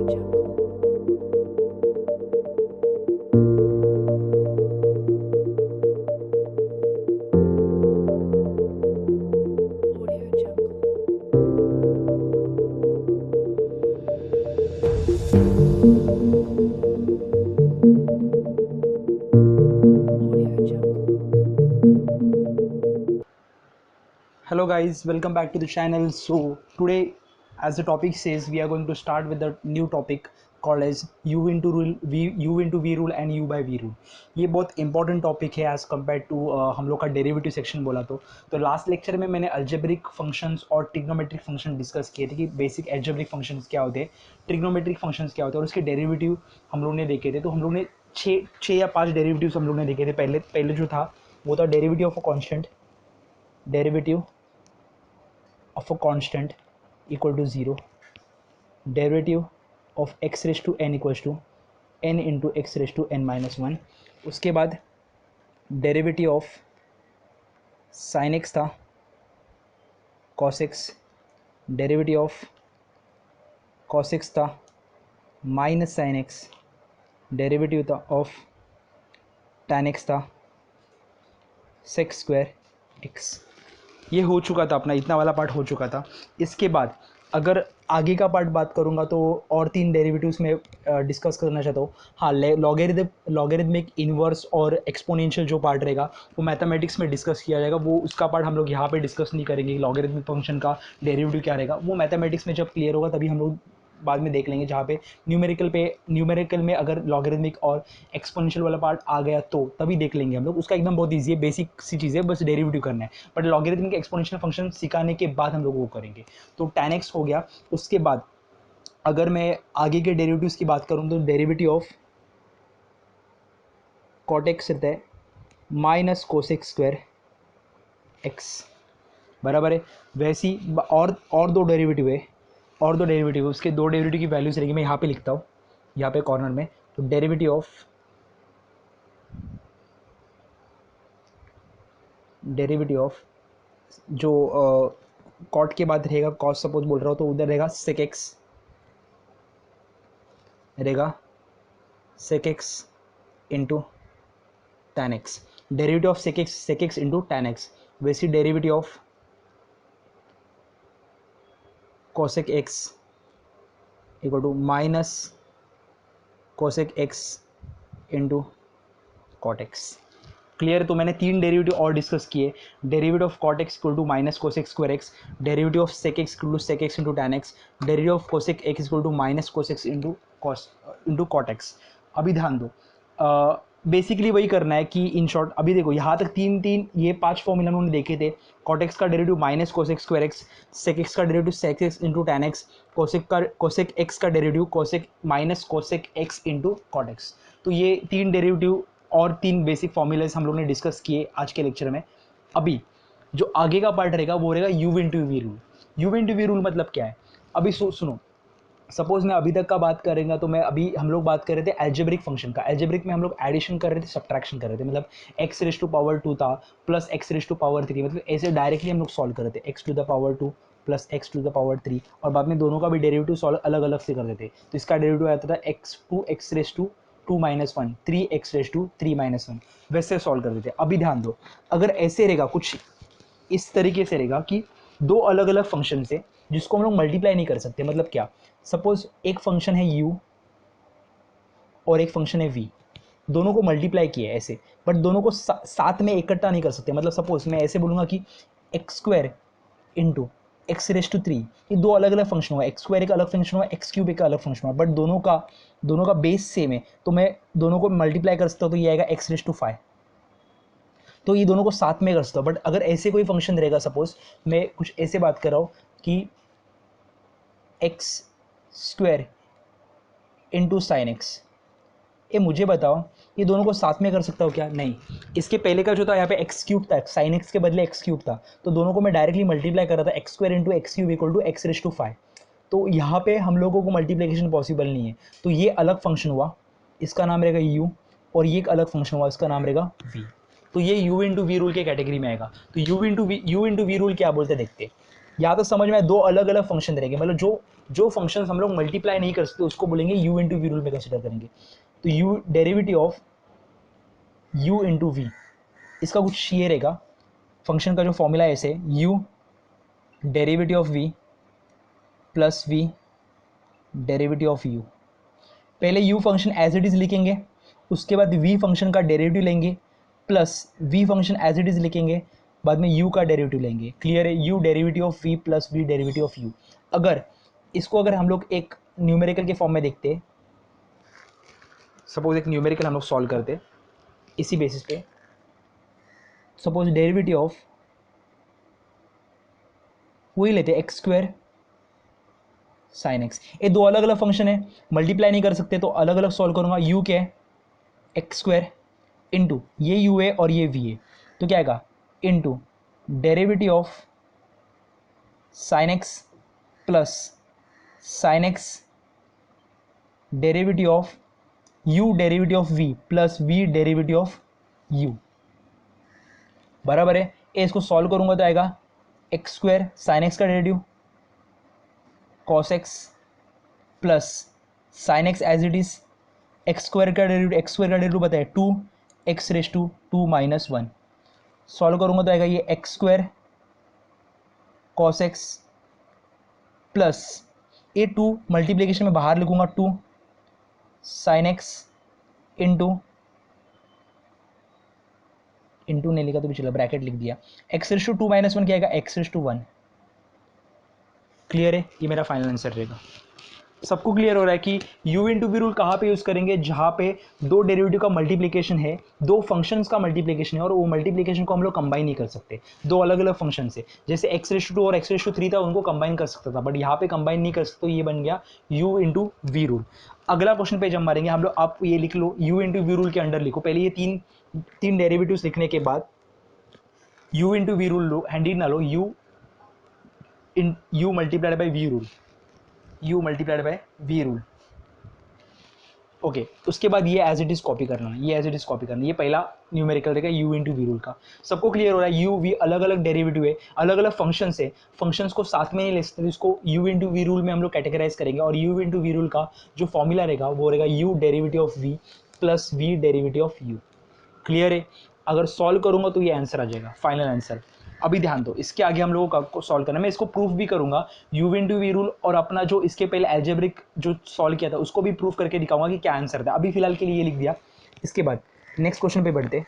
Hello guys, welcome back to the channel. So today, as the topic says, we are going to start with the new topic called as U into V rule and U by V rule. ये बहुत important topic है as compare to हम लोग का derivative section बोला तो last lecture में मैंने अल्जेब्रिक फंक्शंस और ट्रिग्नोमेट्रिक फंक्शन डिस्कस किए थे कि बेसिक एल्जेब्रिक फंक्शंस क्या होते हैं, ट्रिग्नोमेट्रिक फंक्शंस क्या होते हैं और उसके डेरिवेटिव हम लोग ने देखे थे. तो हम लोग ने छः या पाँच डेरिवेटिव्स हम लोग ने देखे थे. पहले जो था वो था derivative of a constant, derivative of a constant equal to 0, derivative of x raised to n equals to n into x raised to n minus 1. उसके बाद डेरिवेटिव ऑफ sin x था, cos x, derivative of cos x था minus sin x, derivative था of tan x था sec square x. ये हो चुका था, अपना इतना वाला पार्ट हो चुका था. इसके बाद अगर आगे का पार्ट बात करूँगा तो और तीन डेरिवेटिव्स में डिस्कस करना चाहता हूँ. हाँ, लॉगरिदमिक, इन्वर्स और एक्सपोनेंशियल जो पार्ट रहेगा वो मैथमेटिक्स में डिस्कस किया जाएगा. वो उसका पार्ट हम लोग यहाँ पे डिस्कस नहीं करेंगे. लॉगरिदमिक फंक्शन का डेरिवेटिव क्या रहेगा वो मैथमेटिक्स में जब क्लियर होगा तभी हम लोग बाद में देख लेंगे. जहाँ पे न्यूमेरिकल में अगर लॉगरिदमिक और एक्सपोनेंशियल वाला पार्ट आ गया तो तभी देख लेंगे हम लोग. उसका एकदम बहुत ईजी है, बेसिक सी चीज़ है, बस डेरिवेटिव करना है. बट लॉगरिदमिक एक्सपोनेंशियल फंक्शन सिखाने के बाद हम लोग वो करेंगे. तो tan x हो गया. उसके बाद अगर मैं आगे के डेरिवेटिव्स की बात करूँ तो डेरिवेटिव ऑफ cot x रहता है minus cos x square x बराबर है. वैसी और दो डेरिवेटिव है, उसके दो डेरिवेटिव की वैल्यूज रहेगी. मैं यहाँ पे लिखता हूँ, यहाँ पे कॉर्नर में. तो डेरिवेटिव ऑफ जो कॉट के बाद रहेगा, कॉस सपोज बोल रहा हूँ तो उधर रहेगा sec X into tan X. Derivative of sec X into tan X. वैसी derivative of cosec X equal to minus cosec X into cot X. Clear. तो मैंने तीन डेरिवेटिव और डिस्कस किए. Derivative of cot X equal to minus cosec square X, derivative of sec X equal to sec X into tan X, derivative of cosec X equal to minus cosec into cot X. अभी ध्यान दो, basically वही करना है कि in short अभी देखो यहाँ तक तीन ये पांच फॉर्मूला उन्होंने देखे थे. कॉट एक्स का derivative minus cosec square X, sec X का derivative sec X into tan X, cosec X का derivative cosec minus cosec X into cot X. तो ये तीन डेरिवेटिव और तीन बेसिक फॉर्मूलाज हम लोग ने डिस्कस किए आज के लेक्चर में. अभी जो आगे का पार्ट रहेगा वो रहेगा U into we rule. U into we rule मतलब क्या है? अभी सुनो, सपोज मैं अभी तक का बात करेंगे तो हम लोग बात कर रहे थे एल्जेब्रिक फंक्शन का. एल्जेब्रिक में हम लोग एडिशन कर रहे थे, सब्ट्रैक्शन कर रहे थे. मतलब एक्स रेज टू पावर 2 था plus X raise to power 3, मतलब ऐसे डायरेक्टली हम लोग सॉल्व कर रहे थे. X to the power 2 plus X to the power 3 और बाद में दोनों का भी डेरिवेटिव सॉल्व अलग अलग से कर देते. तो इसका डेरिवेटिव आता था X raise to 2 minus 1, 3x raise to 3 minus 1, वैसे सॉल्व कर देते. अभी ध्यान दो, अगर ऐसे रहेगा कुछ इस तरीके से रहेगा कि दो अलग अलग फंक्शन से जिसको हम लोग मल्टीप्लाई नहीं कर सकते. मतलब क्या, सपोज एक फंक्शन है u और एक फंक्शन है v, दोनों को मल्टीप्लाई किया है ऐसे, बट दोनों को साथ में इकट्ठा नहीं कर सकते. मतलब सपोज मैं ऐसे बोलूँगा कि X square into X raise to 3, ये दो अलग अलग फंक्शन हुआ. एक्स स्क्वायर एक अलग फंक्शन हुआ, एक्स क्यूब एक अलग फंक्शन हुआ, बट दोनों का बेस सेम है. तो मैं दोनों को मल्टीप्लाई कर सकता हूँ तो ये आएगा एक्स रेज टू 5. तो ये दोनों को साथ में कर सकता हूँ. बट अगर ऐसे कोई फंक्शन रहेगा, सपोज मैं कुछ ऐसे बात कर रहा हूँ कि X square into sine x, ये मुझे बताओ ये दोनों को साथ में कर सकता हूँ क्या? नहीं. इसके पहले का जो था यहाँ पे एक्स क्यूब था, साइन एक्स के बदले एक्स क्यूब था, तो दोनों को मैं डायरेक्टली मल्टीप्लाई कर रहा था. X square into X cube equal to X raise to 5. तो यहाँ पे हम लोगों को मल्टीप्लिकेशन पॉसिबल नहीं है. तो ये अलग फंक्शन हुआ, इसका नाम रहेगा यू, और ये एक अलग फंक्शन हुआ, इसका नाम रहेगा वी. तो ये यू इंटू वी रूल के कैटेगरी में आएगा. तो यू इंटू वी रूल क्या बोलते देखते. यहाँ तक समझ में आया? दो अलग अलग फंक्शन रहेंगे, मतलब जो जो फंक्शन हम लोग मल्टीप्लाई नहीं कर सकते उसको बोलेंगे u इंटू वी रूल में कंसिडर करेंगे। तो u derivative of u into V, इसका कुछ ये रहेगा, फंक्शन का जो फॉर्मूला है ऐसे, u derivative of v plus v derivative of u। पहले u function as it is लिखेंगे, उसके बाद v फंक्शन का डेरिवेटिव लेंगे, plus v function as it is लिखेंगे, बाद में u का डेरिवेटिव लेंगे। क्लियर है? u derivative of v plus v derivative of u। अगर इसको अगर हम लोग एक न्यूमेरिकल के फॉर्म में देखते, सपोज एक न्यूमेरिकल हम लोग सॉल्व करते इसी बेसिस पे, सपोज डेरिवेटिव ऑफ वही लेते एक्स स्क्वायर साइन एक्स। ये दो अलग अलग फंक्शन है, मल्टीप्लाई नहीं कर सकते तो अलग अलग सॉल्व करूंगा। u क्या है? एक्स स्क्वायर इंटू ये u है और ये v है, तो क्या आएगा? Into derivative of sine X plus sine X derivative of u derivative of v plus v derivative of u बराबर है। ए इसको सॉल्व करूंगा तो आएगा एक्स स्क्वायर साइन एक्स का derivative cos X plus sine X as it is, X square का derivative बताया 2x⁻² माइनस 1। सॉल्व करूंगा तो आएगा ये X square cos X plus ये 2 मल्टीप्लीकेशन में बाहर लिखूंगा 2 साइन एक्स इंटू नहीं लिखा तो भी चलो, ब्रैकेट लिख दिया, x⁻² माइनस 1 क्या आएगा? x⁻1। क्लियर है? ये मेरा फाइनल आंसर रहेगा। सबको क्लियर हो रहा है कि u इंटू वी रूल कहाँ पे यूज़ करेंगे? जहाँ पे दो डेरिवेटिव का मल्टीप्लिकेशन है, दो फंक्शंस का मल्टीप्लिकेशन है और वो मल्टीप्लिकेशन को हम लोग कंबाइन नहीं कर सकते दो अलग अलग फंक्शन से। जैसे x⁻² और x⁻³ था, उनको कंबाइन कर सकता था, बट यहाँ पे कंबाइन नहीं कर सकते, तो ये बन गया u इंटू वी रूल। अगला क्वेश्चन पे जब मारेंगे हम लोग, आप ये लिख लो u इंटू वी रूल के अंडर लिखो। पहले ये तीन डेरिवेटिव्स लिखने के बाद u इंटू वी रूल लो, हैंडी ना लो, u multiplied by V rule, u multiplied by we rule. Okay, उसके बाद ये एज इट इज कॉपी करना है, ये एज इट इज कॉपी करना है। ये पहला न्यूमेरिकल रहेगा u इंटू वी रूल का। सबको क्लियर हो रहा है? u v अलग अलग डेरिवेटिव है, अलग अलग फंक्शन है, फंक्शंस को साथ में नहीं ले सकते, इसको u इंटू वी रूल में हम लोग कैटेगराइज करेंगे। और u इंटू वी रूल का जो फॉर्मूला रहेगा वो रहेगा u derivative of v plus v derivative of u। Clear है? अगर सॉल्व करूंगा तो ये आंसर आ जाएगा, फाइनल आंसर। अभी ध्यान दो, इसके आगे हम लोगों को सॉल्व करना है, मैं इसको प्रूफ भी करूंगा u इंटू वी रूल, और अपना जो इसके पहले एल्जेब्रिक जो सॉल्व किया था उसको भी प्रूफ करके दिखाऊंगा कि क्या आंसर था। अभी फिलहाल के लिए ये लिख दिया। इसके बाद नेक्स्ट क्वेश्चन पे बढ़ते,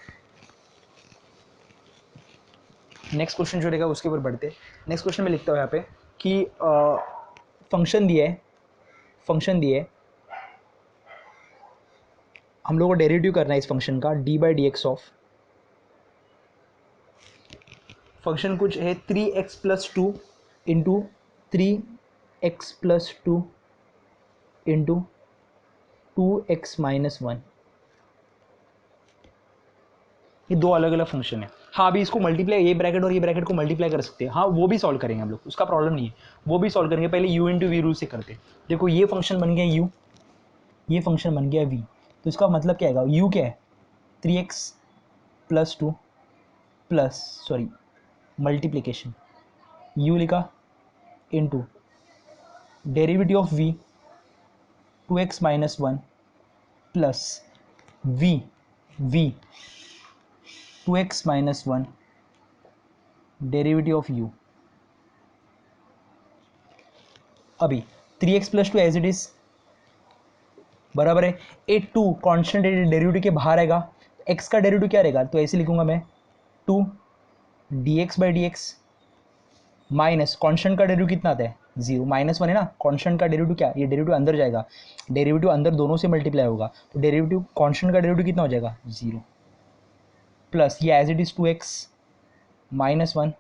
नेक्स्ट क्वेश्चन जो रहेगा उसके ऊपर बढ़ते। नेक्स्ट क्वेश्चन में लिखता हूँ यहाँ पे कि फंक्शन दिया है, फंक्शन दिया है, हम लोग को डेरिवेटिव करना है इस फंक्शन का d/dx ऑफ, फंक्शन कुछ है 3x+2 into 3x+2 into 2x-1। ये दो अलग अलग फंक्शन है। हाँ, अभी इसको मल्टीप्लाई, ये ब्रैकेट और ये ब्रैकेट को मल्टीप्लाई कर सकते हैं, हाँ वो भी सॉल्व करेंगे हम लोग, उसका प्रॉब्लम नहीं है, वो भी सॉल्व करेंगे। पहले u इंटू वी रूल से करते। देखो ये फंक्शन बन गया u, ये फंक्शन बन गया v, तो इसका मतलब क्या आएगा? u क्या है? 3x+2 plus sorry multiplication u लिखा into derivative of v 2x-1 plus v 2x-1 derivative of u। अभी 3x+2 एज इट इज बराबर है ए 2 कॉन्स्टेंट डेरिवेटिव के बाहर आएगा, x का डेरिवेटिव क्या रहेगा? तो ऐसे लिखूंगा मैं 2 dx/dx माइनस कॉन्स्टेंट का डेरिवेटिव कितना आता है? 0, -1 है ना, कॉन्स्टेंट का डेरिवेटिव क्या? ये डेरिवेटिव अंदर जाएगा, डेरिवेटिव अंदर दोनों से मल्टीप्लाई होगा, तो डेरिवेटिव कॉन्स्टेंट का डेरिवेटिव कितना हो जाएगा? 0 प्लस ये as it is 2x-1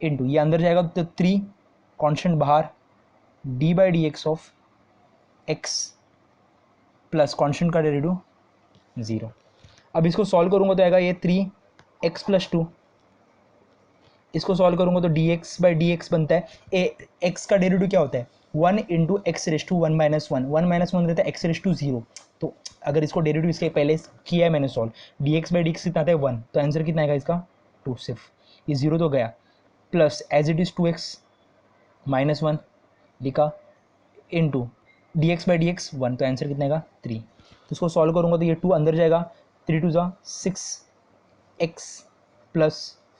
into ये अंदर जाएगा तो 3 कॉन्स्टेंट बाहर d/dx of x plus constant का डेरिवेटिव 0। अब इसको सॉल्व करूंगा तो आएगा ये 3x+2, इसको सॉल्व करूंगा तो dx/dx बनता है। x का डेरिवेटिव क्या होता है? 1 इंटू x⁻1 माइनस 1, 1 - 1 रहता है x⁻0। तो अगर इसको डेरिवेटिव इसके पहले किया है मैंने सॉल्व, dx/dx कितना आता है? 1, तो आंसर कितना आएगा इसका? 2। सिर्फ ये 0 तो गया, plus as it is 2x minus 1 लिखा into D X by D X 1, तो आंसर कितना आएगा 3। तो इसको सॉल्व करूँगा तो ये 2 अंदर जाएगा, 3 2 जा 6x प्लस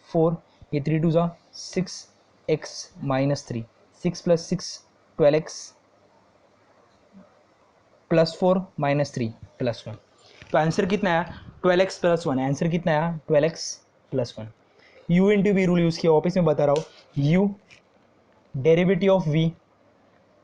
4, ये 3 2 जा 6x minus 3, 6 plus 6 12x plus 4 minus 3 plus 1, तो आंसर कितना आया 12x प्लस 1, आंसर कितना आया 12x plus 1। u into we rule use किया, वापस मैं बता रहा हूँ, u derivative of v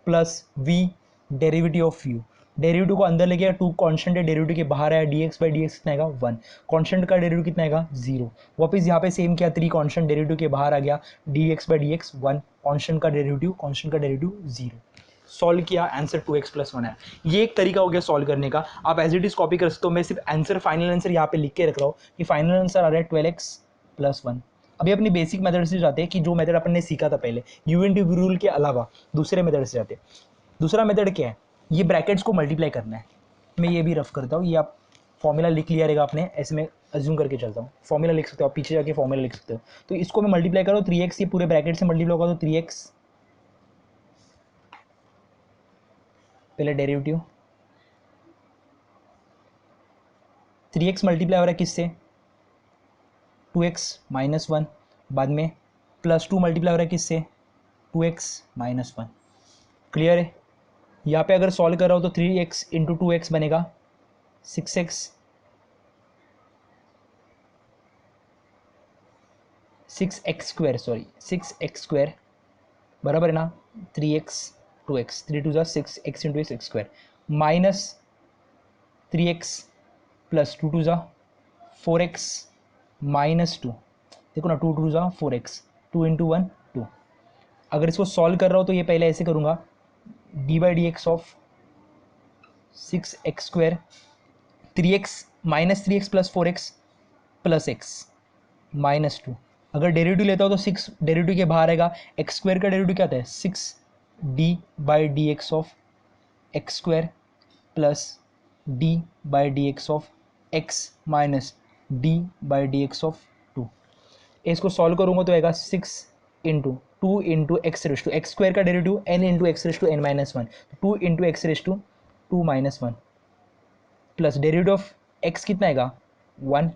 plus v derivative of u, derivative को अंदर लेके 2 कांस्टेंट है, डेरिवेटिव के बाहर आया dx बाई डी एक्स कितना आएगा 1, कांस्टेंट का डेरिवेटिव कितना आएगा 0, वापस यहाँ पे सेम किया 3 कांस्टेंट, डेरिवेटिव के बाहर आ गया dx by D X 1, constant का डेरिवेटिव 0, सॉल्व किया, आंसर 2x प्लस 1 है। ये एक तरीका हो गया सॉल्व करने का, आप एज इट इज कॉपी कर सकते हो। मैं सिर्फ आंसर फाइनल आंसर यहाँ पे लिख के रख रहा हूँ कि फाइनल आंसर आ रहा है 12x प्लस 1। अभी अपनी बेसिक मेथड से जाते हैं कि जो मेथड अपन ने सीखा था पहले, यू इंटू वी रूल के अलावा दूसरे मेथड से जाते हैं। दूसरा मेथड क्या है, ये ब्रैकेट्स को मल्टीप्लाई करना है। मैं ये भी रफ करता हूँ, ये आप फॉर्मूला लिख लिया रहेगा आपने, ऐसे में अज्यूम करके चलता हूँ, फॉर्मूला लिख सकते हो आप, पीछे जाके फॉर्मूला लिख सकते हो। तो इसको मैं मल्टीप्लाई करो 3x, ये पूरे ब्रैकेट से मल्टीप्लाई होगा तो 3x, पहले डेरिवेटिव 3x मल्टीप्लाई हो रहा है किससे 2x माइनस 1, बाद में प्लस 2 मल्टीप्लाई हो रहा है किससे 2x माइनस 1। क्लियर है। यहाँ पे अगर सॉल्व कर रहा हो तो 3x इंटू 2x बनेगा 6x, 6x square, sorry 6x square बराबर है ना 3x 2x, 3 2 जा 6x into X square minus 3x plus 2 2 जा 4x माइनस 2, देखो ना 2 2 जा 4x, 2 इंटू 1 2। अगर इसको सॉल्व कर रहा हो तो ये पहले ऐसे करूँगा, D by D X of 6x square 3x minus 3x plus 4x plus x minus 2। अगर डेरिवेटिव लेता हो तो 6 डेरिवेटिव के बाहर आएगा, एक्स स्क्वायर का डेरिवेटिव क्या आता है 6 D by D X of X square plus D by D X of X minus D by D X of 2। इसको सॉल्व करूँगा तो आएगा 6 into 2 into x raise to X square का derivative N into x raise to N minus 1, 2 into x raise to 2 minus 1 plus derivative of X कितना आएगा 1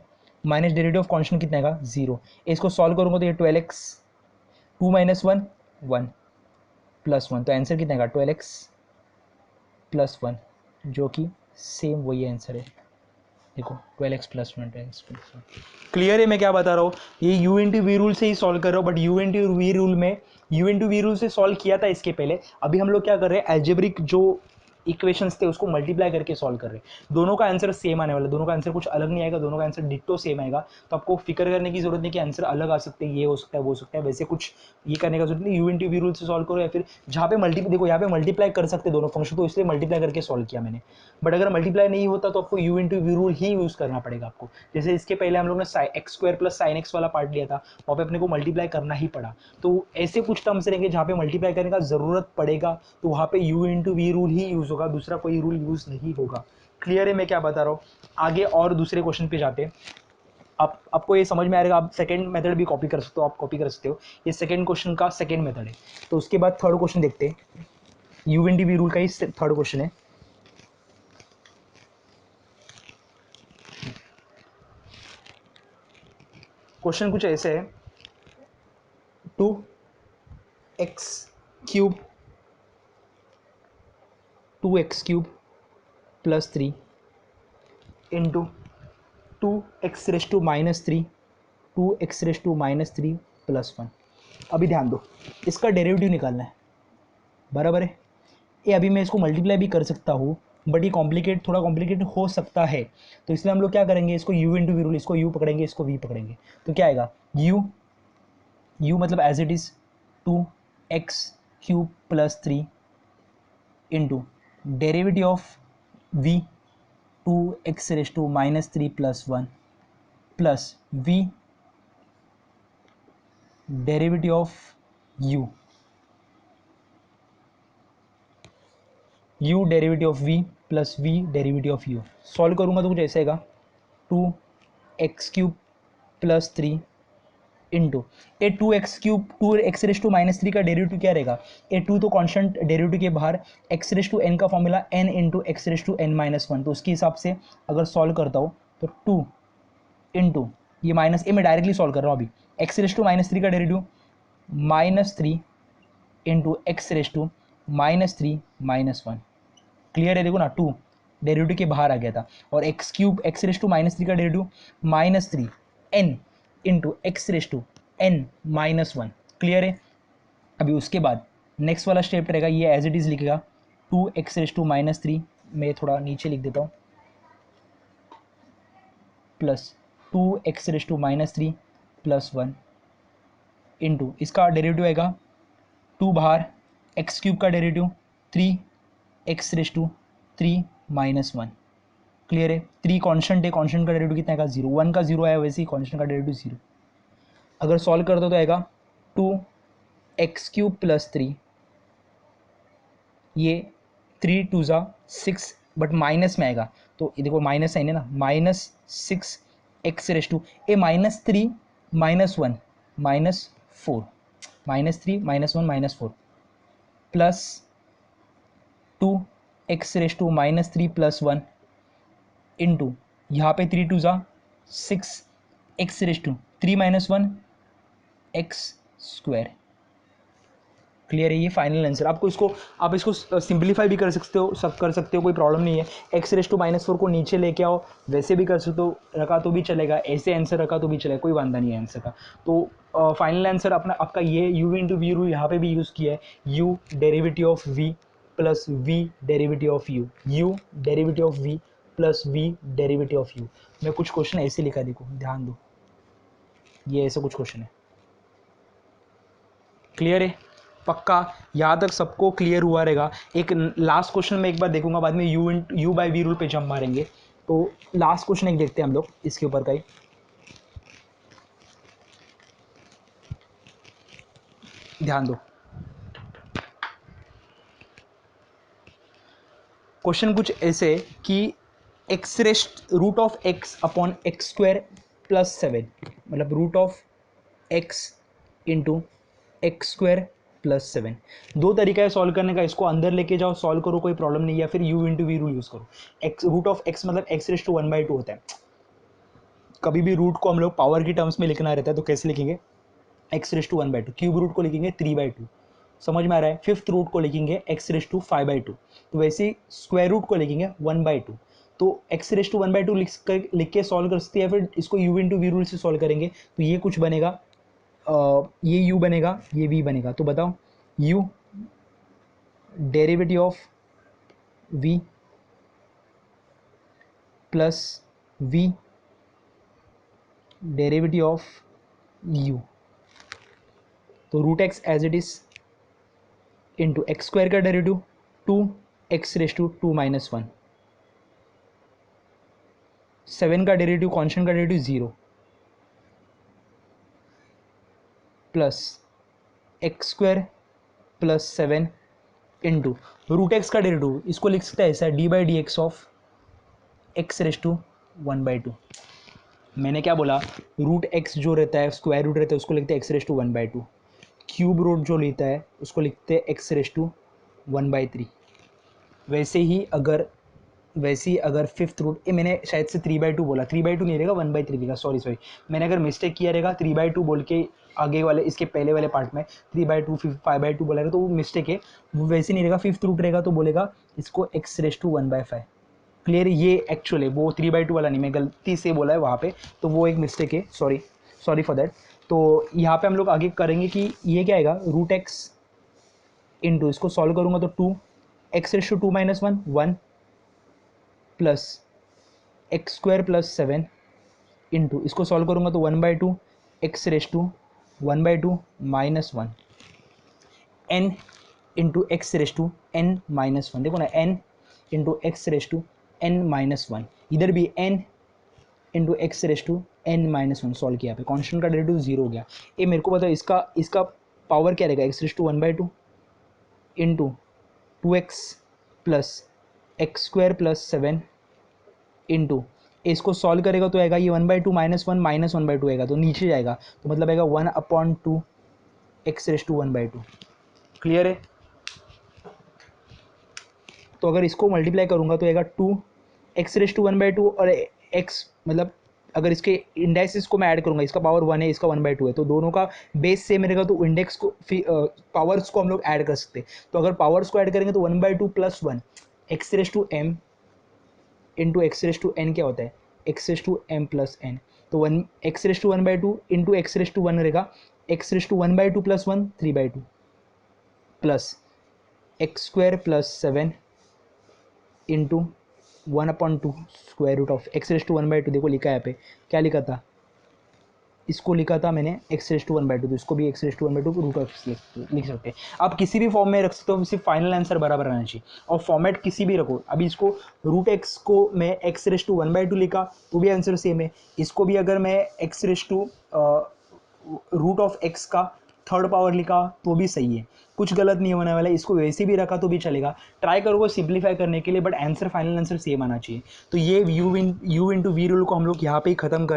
minus derivative of constant कितना आएगा 0। इसको सॉल्व करूँगा तो ये 12x 2 माइनस 1 1 प्लस 1, तो आंसर कितना आएगा 12x प्लस 1, जो कि सेम वही आंसर है। देखो 12x plus 1 12x plus 1। Clear है मैं क्या बता रहा हूँ, ये यू इंटू वी रूल से ही सॉल्व कर रहा हूँ, but U into we rule में यू इंटू वी रूल से सॉल्व किया था इसके पहले। अभी हम लोग क्या कर रहे हैं, एल्जेब्रिक जो इक्वेशंस थे उसको मल्टीप्लाई करके सॉल्व कर रहे हैं। दोनों का आंसर सेम आने वाला, दोनों का आंसर कुछ अलग नहीं आएगा, दोनों का आंसर डिट्टो सेम आएगा। तो आपको फिक्र करने की जरूरत नहीं कि आंसर अलग आ सकते हैं, ये हो सकता है वो हो सकता है, वैसे कुछ ये करने का जरूरत नहीं। यू इंटू वी रूल से सॉल्व करो, या फिर जहाँ पे देखो यहाँ पे मल्टीप्लाई कर सकते दोनों फंक्शन, तो इसलिए मल्टीप्लाई करके सॉल्व किया मैंने। बट अगर मल्टीप्लाई नहीं होता तो आपको यू इंटू वी रूल ही यूज़ करना पड़ेगा आपको। जैसे इसके पहले हम लोग ने X square plus sine X वाला पार्ट लिया था, वहाँ पे अपने को मल्टीप्लाई करना ही पड़ा। तो ऐसे कुछ टर्म्स रहेंगे जहाँ पे मल्टीप्लाई करने का जरूरत पड़ेगा, तो वहाँ पे यू इंटू वी रूल ही यूज़ होगा, दूसरा कोई रूल यूज़ नहीं होगा। क्लियर है मैं क्या बता रहा हूँ। आगे और दूसरे क्वेश्चन पे जाते हैं। आपको ये समझ में आएगा, आप सेकंड मेथड भी कॉपी कर सकते हो, आप कॉपी कर सकते हो, ये सेकंड क्वेश्चन का सेकंड मेथड है। तो उसके बाद थर्ड क्वेश्चन देखते हैं, यू इंटू वी रूल का ही थर्ड क्वेश्चन है। क्वेश्चन कुछ ऐसे है, 2x cube 2x cube plus 3 into 2x raise to minus 3 2x raise to minus 3 plus 1। अभी ध्यान दो, इसका डेरिवेटिव निकालना है, बराबर है। ये अभी मैं इसको मल्टीप्लाई भी कर सकता हूँ, बट ये थोड़ा कॉम्प्लिकेट हो सकता है। तो इसलिए हम लोग क्या करेंगे, इसको u इंटू वी रूल, इसको u पकड़ेंगे, इसको v पकड़ेंगे। तो क्या आएगा u मतलब as it is 2x cube plus 3 into derivative of v 2x raise to minus 3 plus 1 plus v derivative of u derivative of v plus v derivative of u। Solve करूँगा तो कुछ ऐसे आएगा, 2x cube plus 3 into uh two x cube, two x raise to minus three का derivative क्या रहेगा, uh two तो constant derivative के बाहर, एक्स रेस टू एन का formula N into x raise to N minus one, तो उसके हिसाब से अगर सॉल्व करता हूँ तो टू इंटू ये माइनस ए मैं डायरेक्टली सॉल्व कर रहा हूँ अभी, X raise to minus three का derivative minus three into x raise to minus three minus one. Clear है, देखो ना, टू डेरिवेटिव के बाहर आ गया था, और X cube X raise to minus three का derivative minus three N into x raise to N minus one. Clear है। अभी उसके बाद नेक्स्ट वाला स्टेप रहेगा, ये एज इट इज़ लिखेगा two x raise to minus three, मैं थोड़ा नीचे लिख देता हूँ, plus two x raise to minus three plus one into इसका डेरिवेटिव आएगा टू बाहर, एक्स क्यूब का derivative three x raise to three minus one. Clear है। थ्री कॉन्स्टेंट है, कॉन्स्टेंट का डेरिवेटिव कितना आएगा, जीरो, वन का जीरो आया वैसे ही कॉन्स्टेंट का डेरिवेटिव जीरो। अगर सॉल्व कर दो तो आएगा two x cube plus three, ये थ्री टू ज़ा सिक्स, बट माइनस में आएगा तो ये देखो माइनस साइन है ना, minus six x raise to a minus three minus one minus four, minus three minus one minus four, plus two x raise to minus three plus one into यहाँ पे three two ज़ा six x raise to three minus one x square. Clear है, ये final answer. आपको इसको, आप इसको simplify भी कर सकते हो, सब कर सकते हो, कोई प्रॉब्लम नहीं है। X raise to minus four को नीचे लेके आओ, वैसे भी कर सकते हो, रखा तो भी चलेगा, ऐसे आंसर रखा तो भी चलेगा, कोई वांदा नहीं है आंसर का। तो फाइनल आंसर अपना आपका ये यू इंटू वी रूल यहाँ पे भी यूज़ किया है, u derivative of v plus v derivative of u derivative of v plus v derivative of u. मैं कुछ क्वेश्चन ऐसे लिखा, देखो ध्यान दो, ये ऐसे कुछ क्वेश्चन है। क्लियर है, पक्का यहाँ तक सबको क्लियर हुआ रहेगा। एक लास्ट क्वेश्चन में एक बार देखूंगा, बाद में यू बाई वी रूल पे जंप मारेंगे। तो लास्ट क्वेश्चन एक देखते हैं हम लोग इसके ऊपर का ही, ध्यान दो। क्वेश्चन कुछ ऐसे कि X raised root of X upon X square plus seven, मतलब root of X into X square plus seven. दो तरीका है सॉल्व करने का, इसको अंदर लेके जाओ सॉल्व करो, कोई प्रॉब्लम नहीं है, या फिर u into we rule use करो। एक्स रूट ऑफ एक्स मतलब x raise to one by two होता है। कभी भी रूट को हम लोग पावर की टर्म्स में लिखना रहता है तो कैसे लिखेंगे, x raise to one by two, cube root को लिखेंगे थ्री बाई टू, समझ में आ रहा है। फिफ्थ रूट को लिखेंगे x raise to five by two, तो वैसे ही स्क्वायर रूट को लिखेंगे वन बाई टू। तो x raise to one by two लिख के सॉल्व कर सकते हैं, फिर इसको यू इंटू वी रूल से सॉल्व करेंगे तो ये कुछ बनेगा, ये u बनेगा, ये v बनेगा। तो बताओ u derivative of v plus v derivative of u, तो root X as it is into X square का derivative two x raise to two minus one, seven का डेरिवेटिव कॉन्स्टेंट का derivative zero, plus x square plus seven into root X का derivative, इसको लिख सकते हैं ऐसा, D by D X of X raise to one by two. मैंने क्या बोला, रूट एक्स जो रहता है स्क्वायर रूट रहता है उसको लिखते हैं x raise to one by two, cube root जो लेता है उसको लिखते हैं x raise to one by three. वैसे ही अगर फिफ्थ रूट, ये मैंने शायद से थ्री बाई टू बोला, थ्री बाई टू नहीं रहेगा, वन बाई थ्री रहेगा, सॉरी मैंने अगर मिस्टेक किया रहेगा थ्री बाई टू बोल के आगे वाले इसके पहले वाले पार्ट में three by to five by two बोला तो वो मिस्टेक है, वो वैसे नहीं रहेगा। फिफ्थ रूट रहेगा तो बोलेगा इसको x raise to one by five. Clear, ये एक्चुअल है, वो थ्री बाई टू वाला नहीं, मैं गलती से बोला है वहाँ पे, तो वो एक मिस्टेक है, सॉरी सॉरी फॉर दैट। तो यहाँ पे हम लोग आगे करेंगे कि ये क्या आएगा, रूट एक्स इंटू इसको सॉल्व करूँगा तो two x raise to two minus one one, plus x square plus seven into इसको सॉल्व करूँगा तो one by two x raise to one by two minus one, n into x raise to N minus one. देखो ना, n into x raise to N minus one, इधर भी n into x raise to N minus one solve किया, पे constant का derivative zero हो गया। ये मेरे को बताओ इसका इसका पावर क्या रहेगा, x raise to one by two into two x plus x square plus seven into इसको सॉल्व करेगा तो आएगा ये 1/2 -1 -1/2 आएगा, तो नीचे जाएगा, तो मतलब आएगा 1/2 x⁻²। क्लियर है? तो अगर इसको मल्टीप्लाई करूंगा तो आएगा 2 x⁻² और x मतलब अगर इसके इंडेक्सेस को मैं ऐड करूंगा, इसका पावर 1 है, इसका 1/2 है, तो दोनों का बेस सेम रहेगा, तो इंडेक्स को पावर्स को हम लोग ऐड कर सकते हैं। तो अगर पावर्स को ऐड करेंगे तो 1/2 + 1 x⁻m इंटू x⁻n क्या होता है, x⁻m + n। तो 1 x⁻1/2 इंटू x⁻1 रहेगा x⁻1/2 + 1 3/2 plus x² + 7 into 1/2 √(x⁻1/2)। देखो लिखा है यहाँ पे, क्या लिखा था, इसको लिखा था मैंने x⁻1/2, तो इसको भी x⁻1/2 √(x) लिख सकते हैं। आप किसी भी फॉर्म में रख सकते हो, सिर्फ फाइनल आंसर बराबर आना चाहिए, और फॉर्मेट किसी भी रखो। अभी इसको √x को मैं x⁻1/2 लिखा तो भी आंसर सेम है, इसको भी अगर मैं x⁻√(x) का थर्ड पावर लिखा तो भी सही है, कुछ गलत नहीं होने वाला है। इसको वैसे भी रखा तो भी चलेगा, ट्राई करोगे सिंप्लीफाई करने के लिए, but answer final answer same आना चाहिए। तो ये u इंटू वी रूल को हम लोग यहाँ पे ही खत्म कर।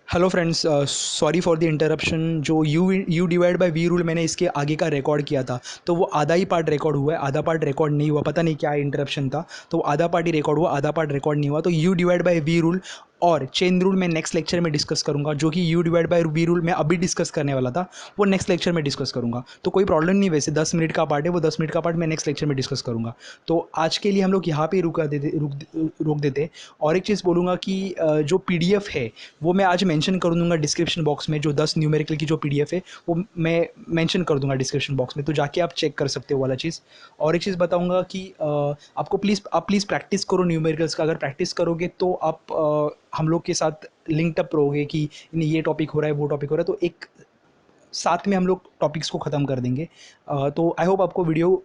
Hello friends, sorry for the interruption. जो U divide by we rule मैंने इसके आगे का रिकॉर्ड किया था, तो वो आधा ही पार्ट रिकॉर्ड हुआ है, आधा पार्ट रिकॉर्ड नहीं हुआ, पता नहीं क्या इंटरप्शन था, तो आधा पार्ट ही रिकॉर्ड हुआ, आधा पार्ट रिकॉर्ड नहीं हुआ। तो u divide by we rule और चेन रूल मैं नेक्स्ट लेक्चर में डिस्कस करूंगा। जो कि u divide by we rule मैं अभी डिस्कस करने वाला था, वो नेक्स्ट लेक्चर में डिस्कस करूंगा। तो कोई प्रॉब्लम नहीं, वैसे 10 मिनट का पार्ट है, वो 10 मिनट का पार्ट मैं नेक्स्ट लेक्चर में डिस्कस करूंगा। तो आज के लिए हम लोग यहाँ पे रोक देते। और एक चीज़ बोलूँगा कि जो PDF है वो मैं आज मेंशन कर दूंगा डिस्क्रिप्शन बॉक्स में, जो 10 न्यूमेरिकल की जो PDF है वो मैं मेंशन कर दूंगा डिस्क्रिप्शन बॉक्स में, तो जाके आप चेक कर सकते हो वाला चीज़। और एक चीज़ बताऊंगा कि आपको प्लीज़ प्रैक्टिस करो न्यूमेरिकल्स का। अगर प्रैक्टिस करोगे तो आप हम लोग के साथ लिंक्ड अप रहोगे कि ये टॉपिक हो रहा है, वो टॉपिक हो रहा है, तो एक साथ में हम लोग टॉपिक्स को ख़त्म कर देंगे। तो आई होप आपको वीडियो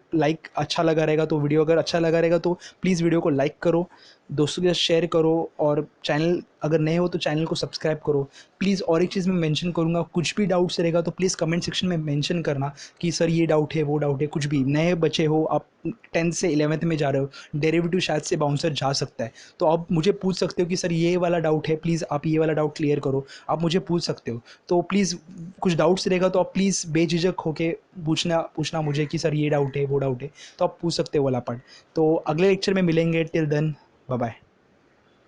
अच्छा लगा रहेगा। तो वीडियो अगर अच्छा लगा रहेगा तो प्लीज़ वीडियो को लाइक करो, दोस्तों के साथ शेयर करो, और चैनल अगर नए हो तो चैनल को सब्सक्राइब करो प्लीज़। और एक चीज़ मैं मेंशन करूँगा, कुछ भी डाउट्स रहेगा तो प्लीज़ कमेंट सेक्शन में मेंशन करना कि सर ये डाउट है, वो डाउट है, कुछ भी। नए बच्चे हो आप, 10th से 11th में जा रहे हो, डेरिवेटिव शायद से बाउंसर जा सकता है, तो आप मुझे पूछ सकते हो कि सर ये वाला डाउट है, प्लीज़ आप ये वाला डाउट क्लियर करो, आप मुझे पूछ सकते हो। तो प्लीज़ कुछ डाउट्स रहेगा तो आप प्लीज़ बेझिझक होके पूछना मुझे कि सर ये डाउट है, वो डाउट है, तो आप पूछ सकते हो वाला पार्ट। तो अगले लेक्चर में मिलेंगे, टिल देन बाय बाय।